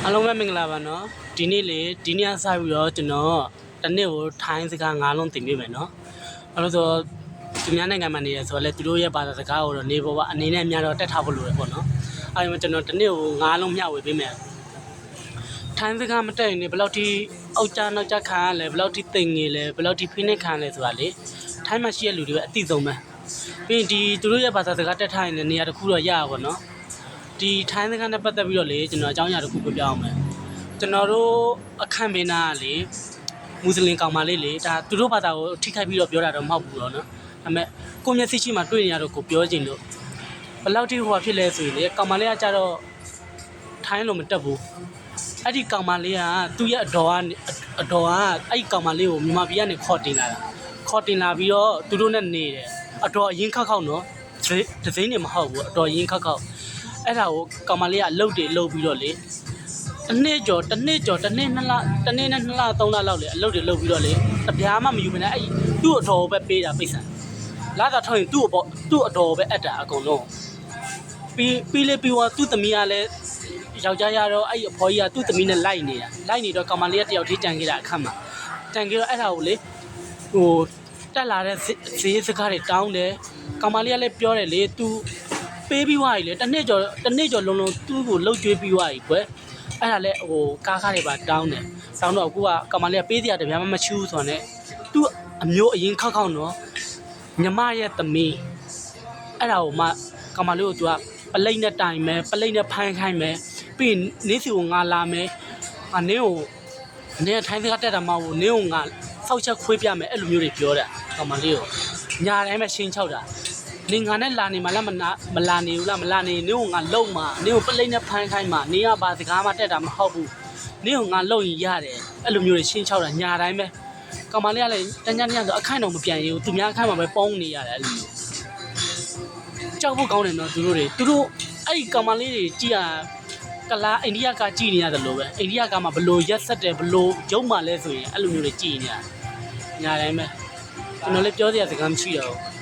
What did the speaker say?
အားလုံးပဲမင်္ဂလာပါနော်ဒီနေ့လေဒီနေ့စပြီးတော့ကျွန်တော်တနေ့ကိုထိုင်းစကား9လုံးသင်ပေးမယ်နော်အဲ့လိုဆိုသူများနိုင်ငံမှာနေရဆိုတော့လေသူတို့ရဲ့ဘာသာစကားကိုတော့နေပေါ်အနေနဲ့များတော့တက်ထားဖို့လိုတယ်ပေါ့နော်အဲ့ဒီမှာကျွန်တော်တနေ့ကို9လုံးမျှဝေပေးမယ်ထိုင်းစကားမတက်ရင်ဘယ်လောက်ထိအောက်ကြနောက်ကြခံရလဲဘယ်လောက်ထိသိငယ်လဲဘယ်လောက်ထိဖိနှိပ်ခံလဲဆိုတာလေထိုင်းမှာရှိတဲ့လူတွေပဲအသိဆုံးပဲပြီးရင်ဒီသူတို့ရဲ့ဘာသာစကားတက်ထားရင်လည်းနေရာတစ်ခုတော့ရရပါတော့ဒီထိုင်းစကားနဲ့ပတ်သက်ပြီးတော့လေကျွန်တော်အကြောင်းအရာတစ်ခုပြောပြအောင်မယ်ကျွန်တော်တို့အခန့်ပင်နာကလေမွတ်စလင်ကောင်မလေးလေဒါသူတို့ဘာသာကိုထိခိုက်ပြီးတော့ပြောတာတော့မဟုတ်ဘူးတော့နော်ဒါပေမဲ့ကိုမျက်စိရှိမှတွေ့နေရတော့ကိုပြောချင်လို့ဘယ်လောက်ထိဟိုဖြစ်လဲဆိုရင်လေကောင်မလေးကကြတော့ထိုင်းလို့မတက်ဘူးအဲ့ဒီကောင်မလေးကသူ့ရဲ့အတော်ကအဲ့ဒီကောင်မလေးကိုမြန်မာပြည်ကနေခေါ်တင်လာတာခေါ်တင်လာပြီးတော့သူတို့နဲ့နေတယ်အတော်အရင်ခောက်နော်ဒဇိန်းနေမဟုတ်ဘူးအတော်ရင်ခောက်အဲ့ဒါကိုကောင်မလေးကအလုပ်တွေလုပ်ပြီးတော့လေတစ်နှစ်ကျော်တစ်နှစ်နှစ်လတစ်နှစ်နဲ့2လ3လလောက်လေအလုပ်တွေလုပ်ပြီးတော့လေတပြားမှမယူမနဲ့အဲ့သူ့အတော်ပဲပေးတာပိတ်ဆံလာတာထောက်ရင်သူ့အတော်ပဲအပ်တာအကုန်လုံးပြီးလေပြီးတော့သူ့သမီးကလည်းယောက်ျားရတော့အဲ့အဖေါ်ကြီးကသူ့သမီးနဲ့လိုက်နေတော့ကောင်မလေးကတယောက်ထိတန်ခဲ့တာအခက်မှာတန်ခဲ့တော့အဲ့ဒါကိုလေဟိုတက်လာတဲ့ဈေးစကားတွေတောင်းတယ်ကောင်မလေးကလည်းပြောတယ်လေ तू ပေးပြီးွားပြီလေတစ်နှစ်ကျော်လုံးသူ့ကိုလှုပ်ကြွေးပြီးွားပြီကွယ်အဲ့ဒါလည်းဟိုကားတွေပါတောင်းတယ်တောင်းတော့အခုကကောင်မလေးကပေးစရာတပြားမှမချူးဆိုတော့ ਨੇ သူ့အမျိုးအရင်ခောက်နော်ညီမရဲ့သမီးအဲ့ဒါကိုမှကောင်မလေးကို तू ကပလိတ်နဲ့တိုင်မယ်ပလိတ်နဲ့ဖမ်းခိုင်းမယ်ပြီးရင်နေစီကိုငါလာမယ်နင်းကိုနင်းထိုင်းစကားတက်တာမဟုတ်နင်းကိုငါဖောက်ချက်ခွေးပြမယ်အဲ့လိုမျိုးတွေပြောတာကောင်မလေးကိုညာတိုင်းပဲရှင်းချောက်တာနေငါနဲ့လာနေမှလားမလာနေဘူးလားမလာနေနင်းကိုငါလုံမှာနင်းကိုပလိတ်နဲ့ဖမ်းခိုင်းမှာနင်းကဘာစကားမှတက်တာမဟုတ်ဘူးနင်းကိုငါလုံရင်ရတယ်အဲ့လိုမျိုးတွေရှင်းချောက်တာညာတိုင်းပဲကောင်မလေးကလည်းတန်းဆိုအခန့်တော့မပြန်ရဘူးသူများအခန့်မှာပဲပေါင်းနေရတယ်အဲ့လိုမျိုးကြောက်ဖို့ကောင်းတယ်နော်သူတို့အဲ့ဒီကောင်မလေးတွေကြည့်ရကလာအိန္ဒိယကကြည့်နေရတယ်လို့ပဲအိန္ဒိယကမှဘလို့ရက်ဆက်တယ်ဘလို့ရုံမှလဲဆိုရင်အဲ့လိုမျိုးတွေကြည့်နေရညာတိုင်းပဲကျွန်တော်လည်းပြောစရာစကားမရှိတော့ဘူး